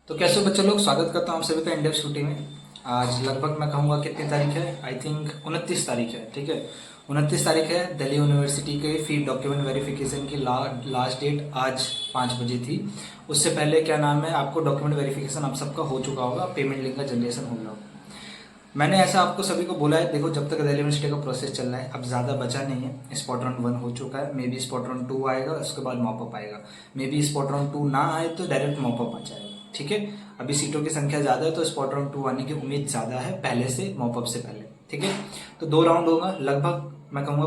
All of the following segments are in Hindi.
तो कैसे हो बच्चे लोग, स्वागत करता हूँ आप सभी का इंडिया छुट्टी में। आज लगभग मैं कहूँगा कितनी तारीख है, आई थिंक 29 तारीख है। ठीक है, 29 तारीख है। दिल्ली यूनिवर्सिटी के फी डॉक्यूमेंट वेरिफिकेशन की लास्ट डेट आज 5 बजे थी। उससे पहले क्या नाम है, आपको डॉक्यूमेंट वेरिफिकेशन आप सबका हो चुका होगा, पेमेंट लिंक का जनरेशन हो गया होगा। मैंने ऐसा आपको सभी को बोला है, देखो जब तक दिल्ली यूनिवर्सिटी का प्रोसेस चल रहा है, अब ज़्यादा बचा नहीं है। स्पॉट राउंड 1 हो चुका है, मे बी स्पॉट राउंड 2 आएगा, उसके बाद मॉपअप आएगा। मे बी स्पॉट राउंड 2 ना आए तो डायरेक्ट मॉपअप आ जाएगा। ठीक है, अभी सीटों की संख्या ज़्यादा है तो स्पॉट राउंड 2 आने की उम्मीद ज़्यादा है पहले से, मॉपअप से पहले। ठीक है, तो 2 राउंड होगा, लगभग मैं कहूँगा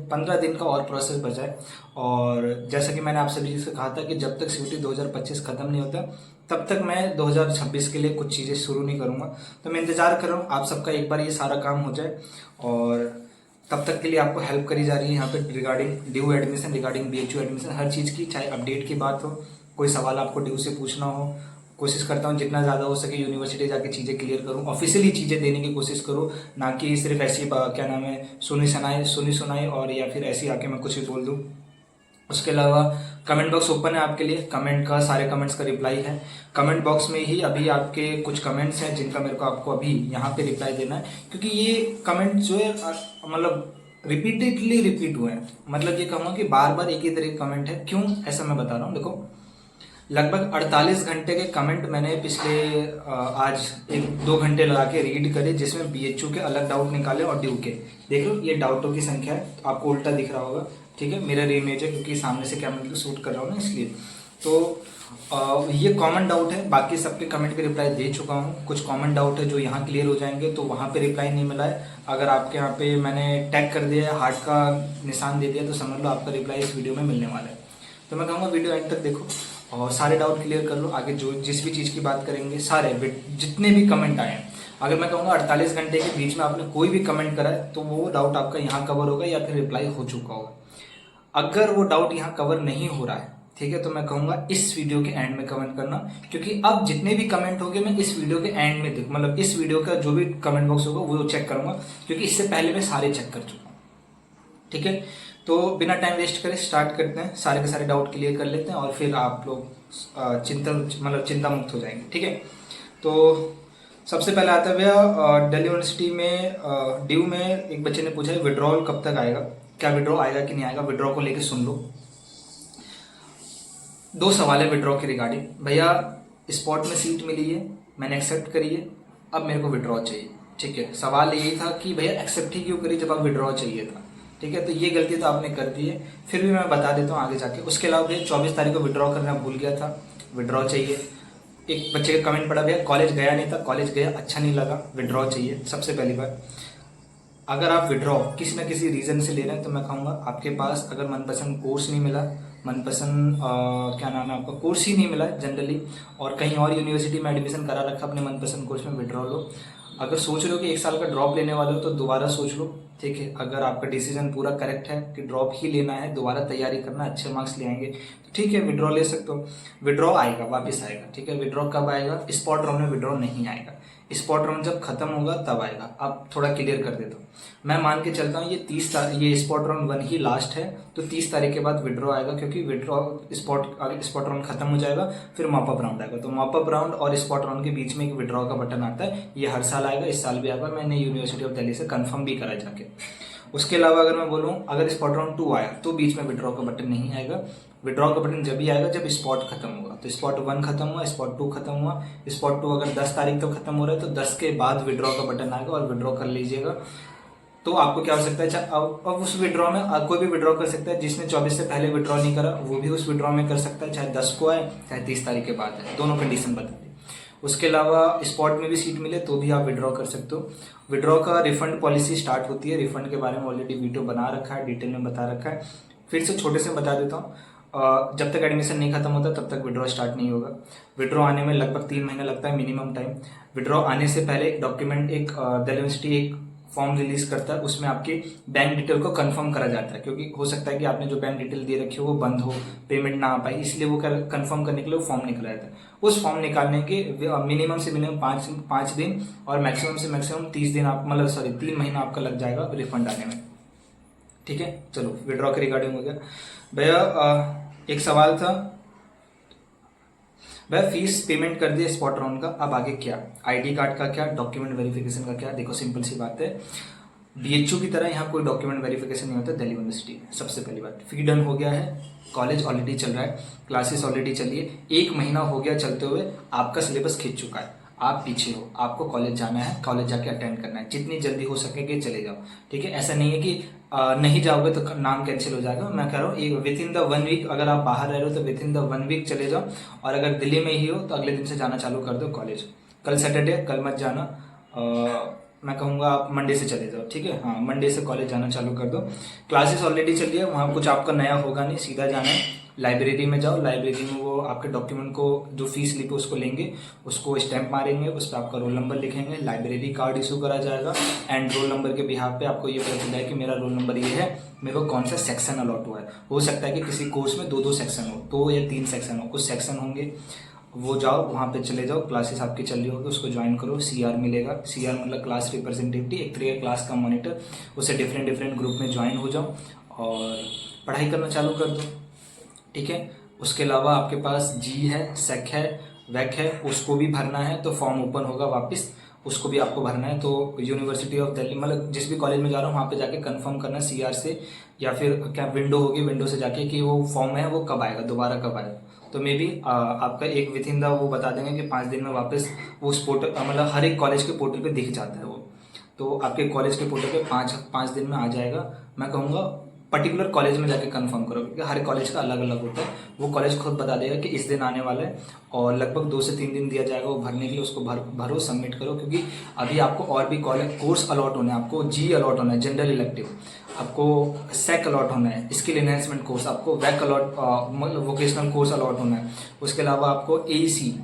15 दिन का और प्रोसेस बचा है। और जैसा कि मैंने आप सभी से कहा था कि जब तक सीयूटी 2025 खत्म नहीं होता तब तक मैं 2026 के लिए कुछ चीज़ें शुरू नहीं करूँगा। तो मैं इंतज़ार कर रहा हूँ आप सबका एक बार ये सारा काम हो जाए, और तब तक के लिए आपको हेल्प करी जा रही है यहाँ पे regarding due admission, regarding BHU admission, हर चीज़ की, चाहे अपडेट की बात हो, कोई सवाल आपको ड्यू से पूछना हो। कोशिश करता हूँ जितना ज़्यादा हो सके यूनिवर्सिटी जाके चीज़ें क्लियर करूँ, ऑफिशियली चीज़ें देने की कोशिश करूँ, ना कि सिर्फ ऐसी क्या नाम है सुनी सुनाई और या फिर ऐसी आके मैं कुछ भी बोल दूँ। उसके अलावा कमेंट बॉक्स ओपन है आपके लिए, कमेंट का सारे कमेंट्स का रिप्लाई है। कमेंट बॉक्स में ही अभी आपके कुछ कमेंट्स हैं जिनका मेरे को आपको अभी यहाँ पे रिप्लाई देना है, क्योंकि ये कमेंट जो है मतलब रिपीटेडली रिपीट हुए हैं। मतलब ये कहूँगा कि बार बार एक ही तरह का कमेंट है। क्यों ऐसा मैं बता रहा हूँ, देखो लगभग 48 घंटे के कमेंट मैंने पिछले आज 1-2 घंटे लगा के रीड करे, जिसमें बीएचयू के अलग डाउट निकाले और ड्यू के। देख लो ये डाउटों की संख्या है, आपको उल्टा दिख रहा होगा। ठीक है, मेरा इमेज है क्योंकि सामने से कैमरे को शूट कर रहा हूँ ना, इसलिए। तो ये कॉमन डाउट है, बाकी सबके कमेंट के रिप्लाई दे चुका हूँ। कुछ कॉमन डाउट है जो यहाँ क्लियर हो जाएंगे, तो वहाँ पे रिप्लाई नहीं मिला है। अगर आपके यहाँ पे मैंने टैग कर दिया है, हार्ट का निशान दे दिया, तो समझ लो आपका रिप्लाई इस वीडियो में मिलने वाला है। तो मैं कहूँगा वीडियो एंड तक देखो और सारे डाउट क्लियर कर लो। आगे जो जिस भी चीज़ की बात करेंगे, सारे जितने भी कमेंट आए हैं, अगर मैं कहूँगा 48 घंटे के बीच में आपने कोई भी कमेंट करा है तो वो डाउट आपका यहाँ कवर होगा या फिर रिप्लाई हो चुका होगा। अगर वो डाउट यहाँ कवर नहीं हो रहा है, ठीक है, तो मैं कहूँगा इस वीडियो के एंड में कमेंट करना, क्योंकि अब जितने भी कमेंट होंगे मैं इस वीडियो के एंड में देख, मतलब इस वीडियो का जो भी कमेंट बॉक्स होगा वो चेक करूंगा, क्योंकि इससे पहले मैं सारे चेक कर चुका हूँ। ठीक है, तो बिना टाइम वेस्ट करे स्टार्ट करते हैं, सारे के सारे डाउट क्लियर कर लेते हैं और फिर आप लोग चिंता मुक्त हो जाएंगे। ठीक है, तो सबसे पहले आता है भैया दिल्ली यूनिवर्सिटी में ड्यू में एक बच्चे ने पूछा है विड्रॉल कब तक आएगा, क्या विड्रॉ आएगा कि नहीं आएगा। विड्रॉ को लेके सुन लो, 2 सवाल है विड्रॉ के रिगार्डिंग। भैया स्पॉट में सीट मिली है, मैंने एक्सेप्ट करी है, अब मेरे को विड्रॉ चाहिए। ठीक है, सवाल यही था कि भैया एक्सेप्ट ही क्यों करी जब आप विड्रॉ चाहिए था। ठीक है, तो ये गलती तो आपने कर दी है, फिर भी मैं बता देता हूँ आगे जाके। उसके अलावा भैया 24 तारीख को विड्रॉ करना भूल गया था, विड्रॉ चाहिए। एक बच्चे का कमेंट पड़ा भैया कॉलेज गया नहीं था, कॉलेज गया अच्छा नहीं लगा, विड्रॉ चाहिए। सबसे पहली बात, अगर आप विड्रॉ किसी न किसी रीज़न से ले रहे हैं तो मैं कहूँगा आपके पास अगर मनपसंद कोर्स नहीं मिला, मनपसंद क्या नाम है आपका कोर्स ही नहीं मिला जनरली, और कहीं और यूनिवर्सिटी में एडमिशन करा रखा अपने मनपसंद कोर्स में, विड्रॉ लो। अगर सोच रहे हो कि 1 साल का ड्रॉप लेने वाले हो तो दोबारा सोच लो। ठीक है, अगर आपका डिसीजन पूरा करेक्ट है कि ड्रॉप ही लेना है, दोबारा तैयारी करना, अच्छे मार्क्स ले आएंगे, तो ठीक है विड्रॉ ले सकते हो। विड्रॉ आएगा, वापस आएगा। ठीक है, विड्रॉ कब आएगा, स्पॉट राउंड में विड्रॉ नहीं आएगा, स्पॉट राउंड जब खत्म होगा तब आएगा। अब थोड़ा क्लियर कर देता हूँ, मैं मान के चलता हूँ ये स्पॉट राउंड 1 ही लास्ट है, तो 30 तारीख के बाद विड्रॉ आएगा, क्योंकि विड्रॉ स्पॉट राउंड खत्म हो जाएगा, फिर मॉपअप राउंड आएगा। तो मॉपअप राउंड और स्पॉट राउंड के बीच में एक विड्रॉ का बटन आता है, ये हर साल आएगा, इस साल भी आएगा, मैंने यूनिवर्सिटी ऑफ दिल्ली से कंफर्म भी करा जाके। उसके अलावा अगर मैं बोलूँ अगर स्पॉट राउंड 2 आया तो बीच में विड्रॉ का बटन नहीं आएगा। विड्रॉ का बटन जब भी आएगा जब स्पॉट खत्म होगा। तो स्पॉट 1 खत्म हुआ, स्पॉट 2 खत्म हुआ, स्पॉट 2 अगर 10 तारीख तक खत्म हो रहा है तो 10 के बाद विड्रॉ का बटन आएगा और विड्रॉ कर लीजिएगा। तो आपको क्या हो सकता है, अब उस विड्रॉ में कोई भी विड्रॉ कर सकता है, जिसने 24 से पहले विड्रॉ नहीं करा वो भी उस विड्रॉ में कर सकता है, चाहे 10 को आए चाहे 30 तारीख के बाद आए, दोनों कंडीशन बता दी। उसके अलावा स्पॉट में भी सीट मिले तो भी आप विड्रॉ कर सकते हो। विड्रॉ का रिफंड पॉलिसी स्टार्ट होती है, रिफंड के बारे में ऑलरेडी वीडियो बना रखा है, डिटेल में बता रखा है, फिर से छोटे से बता देता हूँ। जब तक एडमिशन नहीं खत्म होता तब तक विड्रॉ स्टार्ट नहीं होगा। विड्रॉ आने में लगभग 3 महीना लगता है मिनिमम टाइम। विड्रॉ आने से पहले डॉक्यूमेंट दिल्ली यूनिवर्सिटी एक फॉर्म रिलीज करता है, उसमें आपकी बैंक डिटेल को कंफर्म करा जाता है, क्योंकि हो सकता है कि आपने जो बैंक डिटेल दे रखी हो वो बंद हो, पेमेंट ना आ पाए, इसलिए वो कंफर्म करने के लिए वो फॉर्म निकला जाता है। उस फॉर्म निकालने के मिनिमम से मिनिमम 5 दिन और मैक्सिमम से मैक्सिमम 30 दिन आप 3 महीना आपका लग जाएगा रिफंड आने में। ठीक है, चलो विड्रॉ के रिगार्डिंग हो गया। भैया एक सवाल था, वह फीस पेमेंट कर दिया स्पॉट राउंड का, अब आगे क्या, आईडी कार्ड का क्या, डॉक्यूमेंट वेरिफिकेशन का क्या। देखो सिंपल सी बात है, बीएचयू की तरह यहाँ कोई डॉक्यूमेंट वेरिफिकेशन नहीं होता दिल्ली यूनिवर्सिटी में। सबसे पहली बात, फी डन हो गया है, कॉलेज ऑलरेडी चल रहा है, क्लासेस ऑलरेडी चली है, 1 महीना हो गया चलते हुए, आपका सिलेबस खींच चुका है, आप पीछे हो, आपको कॉलेज जाना है, कॉलेज जाके अटेंड करना है, जितनी जल्दी हो सके चले जाओ। ठीक है, ऐसा नहीं है कि नहीं जाओगे तो नाम कैंसिल हो जाएगा। मैं कह रहा हूँ विद इन द 1 वीक, अगर आप बाहर रह रहे हो तो विद इन द 1 वीक चले जाओ, और अगर दिल्ली में ही हो तो अगले दिन से जाना चालू कर दो कॉलेज। कल सैटरडे, कल मत जाना, मैं कहूँगा आप मंडे से चले जाओ। ठीक है, हाँ मंडे से कॉलेज जाना चालू कर दो। क्लासेस ऑलरेडी चल रही है, वहाँ कुछ आपका नया होगा नहीं, सीधा जाना है लाइब्रेरी में जाओ, लाइब्रेरी में वो आपके डॉक्यूमेंट को जो फीस स्लिप है उसको लेंगे, उसको स्टैंप मारेंगे, उस पर आपका रोल नंबर लिखेंगे, लाइब्रेरी कार्ड इशू करा जाएगा, एंड रोल नंबर के बिहाफ पे आपको ये पता चल जाए कि मेरा रोल नंबर ये है, मेरे को कौन सा सेक्शन अलॉट हुआ है। हो सकता है कि किसी कोर्स में 2-2 सेक्शन हो, 2 या 3 सेक्शन हो, कुछ सेक्शन होंगे, वो जाओ वहाँ पे चले जाओ, क्लासेस आपकी चल रही होगी, उसको ज्वाइन करो, सीआर मिलेगा, सीआर मतलब क्लास रिप्रेजेंटेटिव, एक तरीके क्लास का मॉनिटर, उससे डिफरेंट ग्रुप में ज्वाइन हो जाओ और पढ़ाई करना चालू कर दो। ठीक है, उसके अलावा आपके पास जी है, सेक है, वैक है, उसको भी भरना है, तो फॉर्म ओपन होगा वापस, उसको भी आपको भरना है। तो यूनिवर्सिटी ऑफ दिल्ली मतलब जिस भी कॉलेज में जा रहा हूँ वहाँ पे जाके कंफर्म करना सीआर से, या फिर क्या विंडो होगी, विंडो से जाके कि वो फॉर्म है वो कब आएगा, दोबारा कब आएगा। तो मे बी आपका एक विद इन द वो बता देंगे कि 5 दिन में वापस वो उस पोर्टल मतलब हर एक कॉलेज के पोर्टल पे दिख जाता है वो, तो आपके कॉलेज के पोर्टल पे 5 दिन में आ जाएगा। मैं कहूँगा पर्टिकुलर कॉलेज में जाके कंफर्म करो, क्योंकि हर कॉलेज का अलग अलग होता है, वो कॉलेज खुद बता देगा कि इस दिन आने वाला है, और लगभग 2 से 3 दिन दिया जाएगा वो भरने के लिए, उसको भरो सबमिट करो। क्योंकि अभी आपको और भी कोर्स अलॉट होने हैं, आपको जी अलॉट होना है जनरल इलेक्टिव, आपको सेक अलॉट होना है स्किल एनहेंसमेंट कोर्स, आपको वैक अलॉट मतलब वोकेशनल कोर्स अलॉट होना है, उसके अलावा आपको एईसी,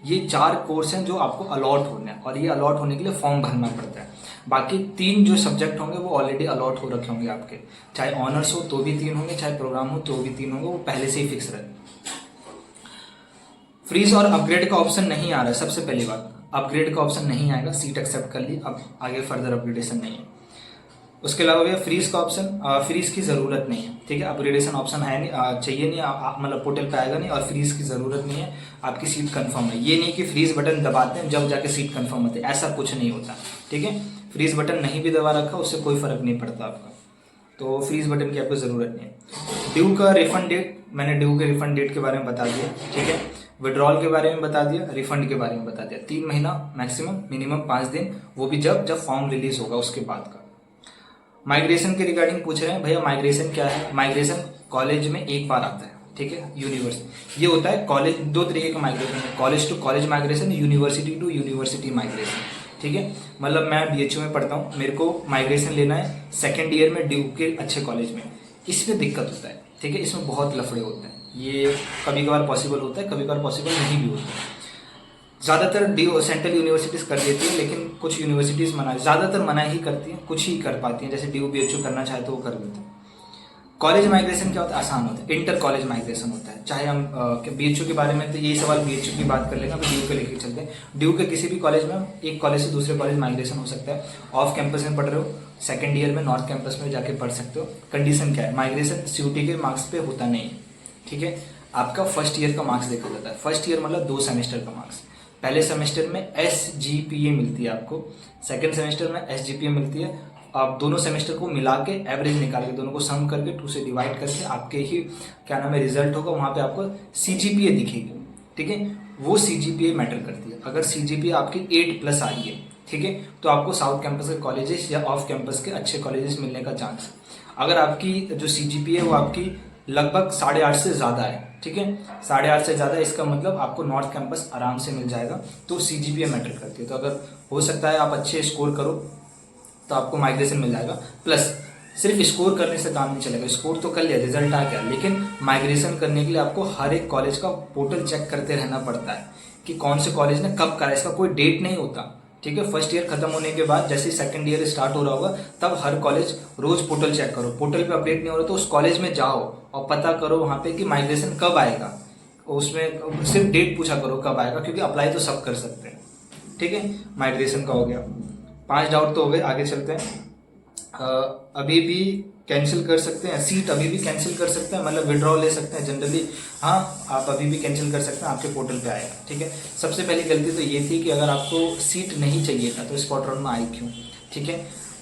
ये 4 कोर्स हैं जो आपको अलॉट होने हैं, और ये अलॉट होने के लिए फॉर्म भरना पड़ता है। बाकी 3 जो सब्जेक्ट होंगे वो ऑलरेडी अलॉट हो रखे होंगे आपके, चाहे ऑनर्स हो तो भी 3 होंगे, चाहे प्रोग्राम हो तो भी 3 होंगे, वो पहले से ही फिक्स रहे। फ्रीज और अपग्रेड का ऑप्शन नहीं आ रहा है, सबसे पहली बात अपग्रेड का ऑप्शन नहीं आएगा, सीट एक्सेप्ट कर ली, अब आगे फर्दर अपग्रेडेशन नहीं है। उसके अलावा भैया फ्रीज का ऑप्शन, फ्रीज की ज़रूरत नहीं है। ठीक है, अपग्रेडेशन ऑप्शन है नहीं, चाहिए नहीं, मतलब पोर्टल पे आएगा नहीं, और फ्रीज की ज़रूरत नहीं है, आपकी सीट कंफर्म है। ये नहीं कि फ्रीज बटन दबाते हैं जब जाके सीट कंफर्म होती है, ऐसा कुछ नहीं होता। ठीक है, फ्रीज बटन नहीं भी दबा रखा उससे कोई फर्क नहीं पड़ता आपका, तो फ्रीज बटन की आपको ज़रूरत नहीं है। ड्यू का रिफंड डेट, मैंने ड्यू के रिफंड डेट के बारे में बता दिया। ठीक है, विड्रॉल के बारे में बता दिया, रिफंड के बारे में बता दिया। 3 महीना मैक्सिमम, मिनिमम 5 दिन, वो भी जब फॉर्म रिलीज होगा उसके बाद का। माइग्रेशन के रिगार्डिंग पूछ रहे हैं भैया, माइग्रेशन क्या है? माइग्रेशन कॉलेज में एक बार आता है। ठीक है, यूनिवर्सिटी ये होता है कॉलेज, 2 तरीके का माइग्रेशन है, college to college migration, university to university migration. ठीक है, मतलब मैं बीएचयू में पढ़ता हूँ, मेरे को माइग्रेशन लेना है 2nd ईयर में ड्यू के अच्छे कॉलेज में, इसमें दिक्कत होता है। ठीक है, इसमें बहुत लफड़े होते हैं, ये कभी कभार पॉसिबल होता है, कभी कभार पॉसिबल नहीं भी होता है। ज़्यादातर सेंट्रल यूनिवर्सिटीज़ कर देती है, लेकिन कुछ यूनिवर्सिटीज़ ज़्यादातर मना ही करती हैं, कुछ ही कर पाती हैं, जैसे ड्यू बीएचयू करना चाहे तो वो कर देते हैं। कॉलेज माइग्रेशन क्या होता है? आसान होता है, इंटर कॉलेज माइग्रेशन होता है। चाहे हम बीएचयू के बारे में तो यही सवाल बीएचयू की बात कर लेंगे, अभी ड्यू के लेके चलते हैं। ड्यू के किसी भी कॉलेज में एक कॉलेज से दूसरे कॉलेज माइग्रेशन हो सकता है। ऑफ कैंपस में पढ़ रहे हो, 2nd ईयर में नॉर्थ कैंपस में जाके पढ़ सकते हो। कंडीशन क्या है? माइग्रेशन सीयूटी के मार्क्स पे होता नहीं है। ठीक है, आपका फर्स्ट ईयर का मार्क्स देखा जाता है। फर्स्ट ईयर मतलब 2 सेमेस्टर का मार्क्स। पहले सेमेस्टर में SGPA मिलती है आपको, 2nd सेमेस्टर में SGPA मिलती है। आप दोनों सेमेस्टर को मिला के एवरेज निकाल के, दोनों को सम करके 2 से डिवाइड करके आपके ही क्या नाम है रिजल्ट होगा, वहाँ पे आपको CGPA दिखेगी। ठीक है, वो CGPA मैटर करती है। अगर CGPA आपकी 8+ आई है, ठीक है, तो आपको साउथ कैंपस के कॉलेजेस या ऑफ कैंपस के अच्छे कॉलेजेस मिलने का चांस है। अगर आपकी जो CGPA है वो आपकी लगभग 8.5 से ज़्यादा है, ठीक है, 8.5 से ज़्यादा, इसका मतलब आपको नॉर्थ कैंपस आराम से मिल जाएगा। तो CGPA मैटर करती है। तो अगर हो सकता है आप अच्छे स्कोर करो तो आपको माइग्रेशन मिल जाएगा। प्लस सिर्फ स्कोर करने से काम नहीं चलेगा, स्कोर तो कर लिया, रिजल्ट आ गया, लेकिन माइग्रेशन करने के लिए आपको हर एक कॉलेज का पोर्टल चेक करते रहना पड़ता है कि कौन से कॉलेज ने कब करा। इसका कोई डेट नहीं होता। ठीक है, फर्स्ट ईयर खत्म होने के बाद जैसे 2nd ईयर स्टार्ट हो रहा होगा, तब हर कॉलेज रोज पोर्टल चेक करो। पोर्टल पे अपडेट नहीं हो रहा तो उस कॉलेज में जाओ और पता करो वहाँ पे कि माइग्रेशन कब आएगा। उसमें सिर्फ डेट पूछा करो कब आएगा, क्योंकि अप्लाई तो सब कर सकते हैं। ठीक है, माइग्रेशन का हो गया। 5 डाउट तो हो गए, आगे चलते हैं। अभी भी कैंसिल कर सकते हैं, सीट अभी भी कैंसिल कर सकते हैं, मतलब विड्रॉ ले सकते हैं जनरली। हाँ, आप अभी भी कैंसिल कर सकते हैं, आपके पोर्टल पे आएगा। ठीक है, सबसे पहली गलती तो ये थी कि अगर आपको सीट नहीं चाहिए था तो स्पॉट राउंड में आई क्यों। ठीक है,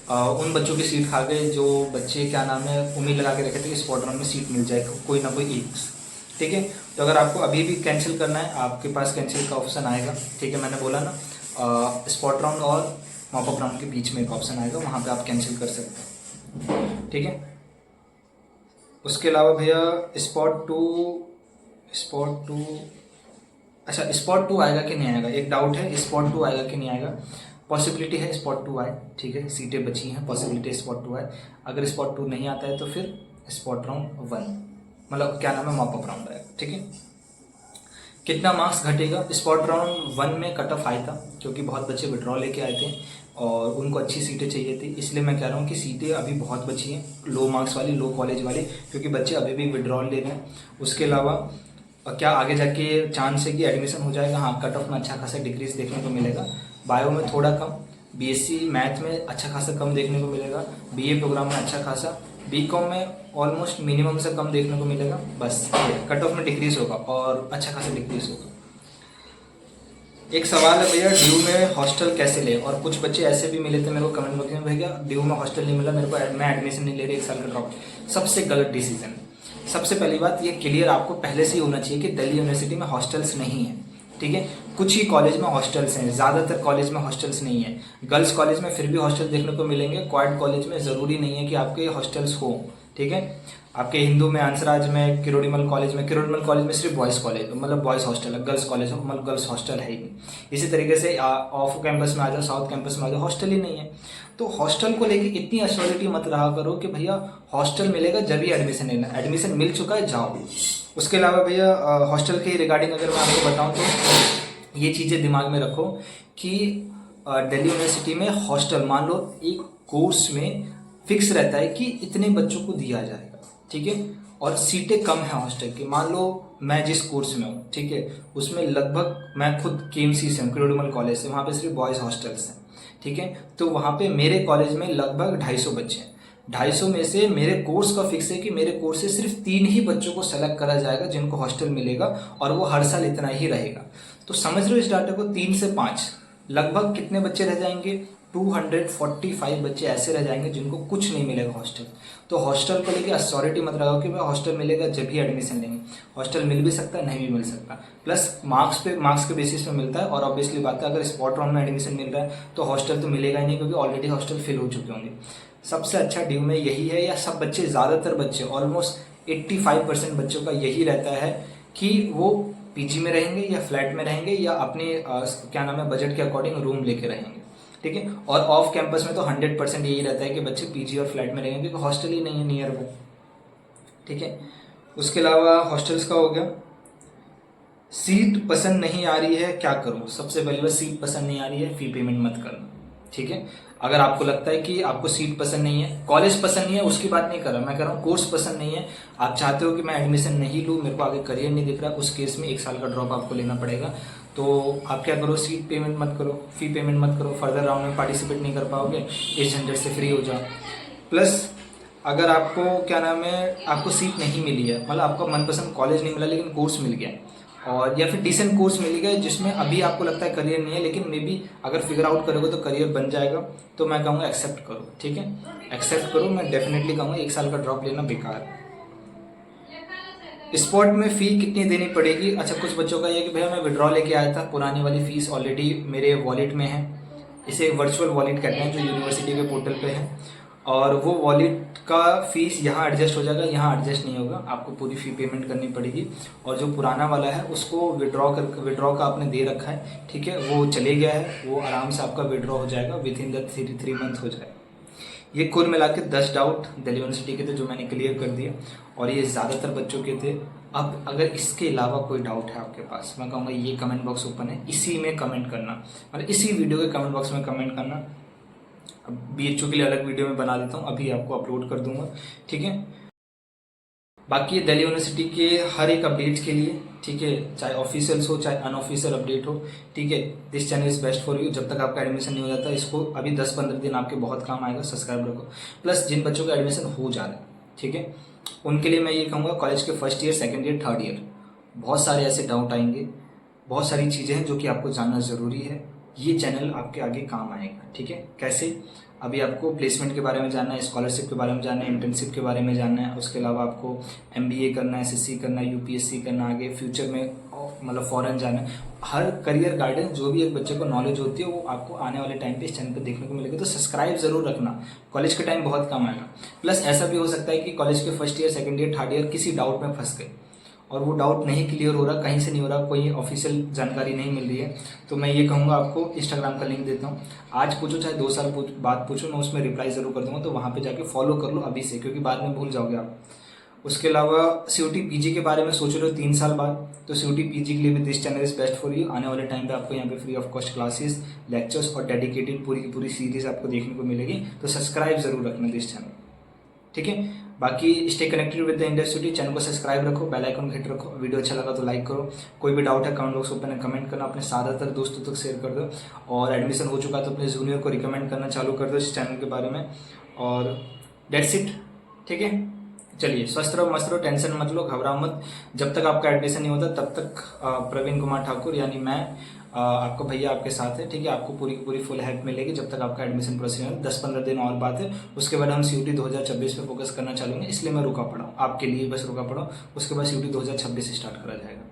उन बच्चों की सीट खा गए जो बच्चे क्या नाम है उम्मीद लगा के रखे थे कि स्पॉट राउंड में सीट मिल जाए कोई ना कोई एक। ठीक है, तो अगर आपको अभी भी कैंसिल करना है आपके पास कैंसिल का ऑप्शन आएगा। ठीक है, मैंने बोला ना स्पॉट राउंड और मॉपअप राउंड के बीच में एक ऑप्शन आएगा, वहाँ पे आप कैंसिल कर सकते हैं। ठीक है, उसके अलावा भैया स्पॉट टू अच्छा स्पॉट 2 आएगा कि नहीं आएगा, एक डाउट है, स्पॉट 2 आएगा कि नहीं आएगा। पॉसिबिलिटी है स्पॉट 2 आए। ठीक है, सीटें बची हैं, पॉसिबिलिटी स्पॉट 2 आए। अगर स्पॉट 2 नहीं आता है तो फिर स्पॉट राउंड 1 मतलब क्या नाम है मॉपअप राउंड आएगा। ठीक है, कितना मार्क्स घटेगा, स्पॉट राउंड 1 में कट ऑफ आया था क्योंकि बहुत बच्चे विड्रॉ लेके आए थे और उनको अच्छी सीटें चाहिए थी, इसलिए मैं कह रहा हूँ कि सीटें अभी बहुत बची हैं लो मार्क्स वाली, लो कॉलेज वाली, क्योंकि बच्चे अभी भी विड्रॉल ले रहे हैं। उसके अलावा क्या आगे जाके चांस है कि एडमिशन हो जाएगा। हाँ, कट ऑफ में अच्छा खासा डिक्रीज देखने को मिलेगा, बायो में थोड़ा कम, बीएससी मैथ में अच्छा खासा कम देखने को मिलेगा, बीए प्रोग्राम में अच्छा खासा, बीकॉम में ऑलमोस्ट मिनिमम से कम देखने को मिलेगा। बस कट ऑफ में डिक्रीज होगा और अच्छा खासा डिक्रीज होगा। एक सवाल है भैया, ड्यू में हॉस्टल कैसे ले, और कुछ बच्चे ऐसे भी मिले थे मेरे को कमेंट बॉक्स में, भैया ड्यू में हॉस्टल नहीं मिला मेरे को, मैं एडमिशन नहीं ले रही, 1 साल का ड्रॉप। सबसे गलत डिसीजन। सबसे पहली बात ये क्लियर आपको पहले से ही होना चाहिए कि दिल्ली यूनिवर्सिटी में हॉस्टल्स नहीं है। ठीक है, कुछ ही कॉलेज में हॉस्टल्स हैं, ज़्यादातर कॉलेज में हॉस्टल्स नहीं है। गर्ल्स कॉलेज में फिर भी हॉस्टल देखने को मिलेंगे, क्वाड कॉलेज में ज़रूरी नहीं है कि आपके हॉस्टल्स हो। ठीक है, आपके हिंदू में, अंसराज में, किरोड़ीमल कॉलेज में सिर्फ बॉयज़ कॉलेज मतलब बॉयज़ हॉस्टल है, गर्ल्स कॉलेज मतलब गर्ल्स हॉस्टल है ही नहीं। इसी तरीके से ऑफ कैंपस में आ जाओ, साउथ कैंपस में आ जाओ, हॉस्टल ही नहीं है। तो हॉस्टल को लेके इतनी अश्योरिटी मत रहा करो कि भैया हॉस्टल मिलेगा जब ही एडमिशन लेना, एडमिशन मिल चुका है जाओ। उसके अलावा भैया हॉस्टल के रिगार्डिंग अगर मैं आपको बताऊँ तो ये चीज़ें दिमाग में रखो कि दिल्ली यूनिवर्सिटी में हॉस्टल मान लो एक कोर्स में फिक्स रहता है कि इतने बच्चों को दिया जाएगा। ठीक है, और सीटें कम हैं हॉस्टल की। मान लो मैं जिस कोर्स में हूँ, ठीक है, उसमें लगभग मैं खुद केएमसी से हूँ, किरोड़ीमल कॉलेज से, वहाँ पे सिर्फ बॉयज़ हॉस्टल्स हैं। ठीक है, तो वहाँ पे मेरे कॉलेज में लगभग 250 बच्चे हैं। 250 में से मेरे कोर्स का फिक्स है कि मेरे कोर्स से सिर्फ 3 ही बच्चों को सेलेक्ट करा जाएगा जिनको हॉस्टल मिलेगा, और वो हर साल इतना ही रहेगा। तो समझ रहे हो इस डाटा को, 3 से 5 लगभग कितने बच्चे रह जाएंगे, 245 बच्चे ऐसे रह जाएंगे जिनको कुछ नहीं मिलेगा हॉस्टल। तो हॉस्टल को लेके अथॉरिटी मत लगाओ कि भाई हॉस्टल मिलेगा जब ही एडमिशन लेंगे। हॉस्टल मिल भी सकता है, नहीं भी मिल सकता, प्लस मार्क्स के बेसिस पे मिलता है। और ऑब्वियसली बात है, अगर स्पॉट राउंड में एडमिशन मिल रहा है तो हॉस्टल तो मिलेगा ही नहीं, क्योंकि ऑलरेडी हॉस्टल फिल हो चुके होंगे। सबसे अच्छा ड्यू में यही है, या सब बच्चे, ज़्यादातर बच्चे, ऑलमोस्ट 85% बच्चों का यही रहता है कि वो पीजी में रहेंगे या फ्लैट में रहेंगे या अपने क्या नाम है बजट के अकॉर्डिंग रूम लेके रहेंगे। ठीक है, और ऑफ कैंपस में तो 100% यही रहता है कि बच्चे पीजी और फ्लैट में रहेंगे, क्योंकि हॉस्टल ही नहीं है नियर बाय। ठीक है, उसके अलावा हॉस्टल्स का हो गया। सीट पसंद नहीं आ रही है क्या करूं, सबसे पहले बात, सीट पसंद नहीं आ रही है फी पेमेंट मत करना। ठीक है, अगर आपको लगता है कि आपको सीट पसंद नहीं है, कॉलेज पसंद नहीं है, उसकी बात नहीं कर रहा मैं, कह रहा हूँ कोर्स पसंद नहीं है, आप चाहते हो कि मैं एडमिशन नहीं लूँ, मेरे को आगे करियर नहीं दिख रहा, उस केस में 1 साल का ड्रॉप आपको लेना पड़ेगा। तो आप क्या करो, सीट पेमेंट मत करो, फी पेमेंट मत करो, फर्दर राउंड में पार्टिसिपेट नहीं कर पाओगे, इस झंझट से फ्री हो जाओ। प्लस अगर आपको क्या नाम है, आपको सीट नहीं मिली है, मतलब आपका मनपसंद कॉलेज नहीं मिला लेकिन कोर्स मिल गया, और या फिर डिसेंट कोर्स मिल गया जिसमें अभी आपको लगता है करियर नहीं है, लेकिन मे बी अगर फिगर आउट करोगे तो करियर बन जाएगा, तो मैं कहूँगा एक्सेप्ट करो। ठीक है, एक्सेप्ट करो, मैं डेफिनेटली कहूँगा 1 साल का ड्रॉप लेना बेकार है। स्पॉट में फ़ी कितनी देनी पड़ेगी, अच्छा कुछ बच्चों का ये कि भैया मैं विड्रॉ लेके आया था, पुरानी वाली फ़ीस ऑलरेडी मेरे वॉलेट में है, इसे वर्चुअल वॉलेट कहते हैं जो यूनिवर्सिटी के पोर्टल पे है, और वो वॉलेट का फ़ीस यहाँ एडजस्ट हो जाएगा, यहाँ एडजस्ट नहीं होगा, आपको पूरी फ़ी पेमेंट करनी पड़ेगी। और जो पुराना वाला है उसको विड्रॉ का आपने दे रखा है, ठीक है, वो चले गया है, वो आराम से आपका विड्रॉ हो जाएगा, विद इन द 3 मंथ हो जाएगा। ये कुल मिला के 10 डाउट दिल्ली यूनिवर्सिटी के थे जो मैंने क्लियर कर दिए, और ये ज़्यादातर बच्चों के थे। अब अगर इसके अलावा कोई डाउट है आपके पास, मैं कहूँगा ये कमेंट बॉक्स ओपन है, इसी में कमेंट करना, मतलब इसी वीडियो के कमेंट बॉक्स में कमेंट करना। अब बीएचयू के लिए अलग वीडियो में बना देता हूँ, अभी आपको अपलोड कर दूंगा। ठीक है, बाकी दिल्ली यूनिवर्सिटी के हर एक अपडेट्स के लिए, ठीक है, चाहे ऑफिशियल्स हो चाहे अनऑफिशियल अपडेट हो, ठीक है, this channel is best for you. जब तक आपका एडमिशन नहीं हो जाता, इसको अभी 10-15 दिन आपके बहुत काम आएगा, सब्सक्राइब रखो। प्लस जिन बच्चों का एडमिशन हो जा रहा है, ठीक है, उनके लिए मैं ये कहूँगा कॉलेज के first year, second year, third year बहुत सारे ऐसे डाउट आएंगे, बहुत सारी चीज़ें हैं जो कि आपको जानना ज़रूरी है। ये चैनल आपके आगे काम आएगा, ठीक है। कैसे? अभी आपको प्लेसमेंट के बारे में जानना है, स्कॉलरशिप के बारे में जानना है, इंटर्नशिप के बारे में जानना है, उसके अलावा आपको MBA करना है, SSC करना है, UPSC करना, आगे फ्यूचर में मतलब फॉरेन जाना है। हर करियर गाइडेंस जो भी एक बच्चे को नॉलेज होती है वो आपको आने वाले टाइम पे इस चैनल पे देखने को मिलेगी। तो सब्सक्राइब जरूर रखना, कॉलेज के टाइम बहुत काम आएगा। प्लस ऐसा भी हो सकता है कि कॉलेज के first year, second year, third year किसी डाउट में फंस गए और वो डाउट नहीं क्लियर हो रहा, कहीं से नहीं हो रहा, कोई ऑफिशियल जानकारी नहीं मिल रही है, तो मैं ये कहूँगा आपको इंस्टाग्राम का लिंक देता हूँ। आज पूछो चाहे 2 साल बाद पूछो, मैं उसमें रिप्लाई ज़रूर कर दूंगा। तो वहाँ पे जाके फॉलो कर लो अभी से, क्योंकि बाद में भूल जाओगे आप। उसके अलावा COT PG के बारे में सोच रहे हो 3 साल बाद, तो COT PG के लिए भी this channel is best for you. आने वाले टाइम पे आपको यहाँ पे free of cost classes, lectures और डेडिकेटेड पूरी की पूरी सीरीज आपको देखने को मिलेगी। तो सब्सक्राइब जरूर रखना दिस चैनल, ठीक है। बाकी stay connected with the India city, channel को सब्सक्राइब रखो, बेल आइकन हिट रखो। वीडियो अच्छा लगा तो लाइक करो, कोई भी डाउट है कमेंट बॉक्स ओपन है, कमेंट करना, अपने ज़्यादातर दोस्तों तक शेयर कर दो। और एडमिशन हो चुका तो अपने जूनियर को रिकमेंड करना चालू कर दो इस चैनल के बारे में। और डेट्स इट, ठीक है। चलिए, स्वस्थ रहो, मस्त रहो, टेंशन मत लो, घबराओ मत। जब तक आपका एडमिशन नहीं होता तब तक प्रवीण कुमार ठाकुर यानी मैं आपका भैया आपके साथ है, ठीक है। आपको पूरी की पूरी फुल हेल्प मिलेगी जब तक आपका एडमिशन प्रोसीजर है। 10-15 दिन और बात है, उसके बाद हम COT 2026 पे फोकस करना चालूंगे, इसलिए मैं रुका पड़ा हूँ, आपके लिए बस रुका पड़ा हूँ। उसके बाद COT 2026 स्टार्ट करा जाएगा।